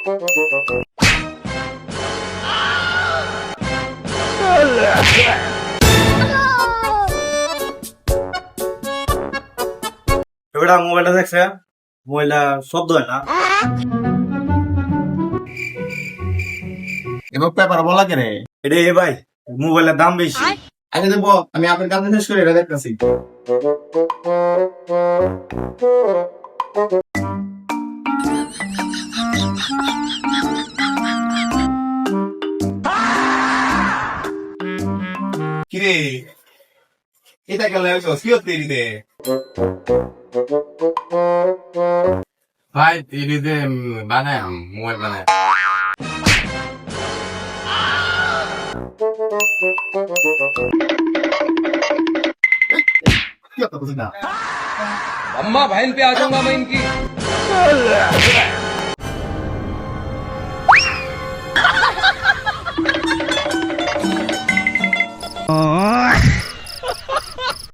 এবারে মোবাইলটা দেখছে, মোবাইলটা শব্দ হয় না। এবার পেপার বলা কেন? এটা ভাই মোবাইলের দাম বেশি। আগে দেবো, আমি আপনার কাছে শেষ করে এটা দেখতেছি। কিরে, এটা কেন সিওর তৈরিতে? ভাই টিভিতে বানায় মোবাইল বানায়। কি কথা বুঝি না। अम्मा बहन पे आ जाऊंगा मैं इनकी।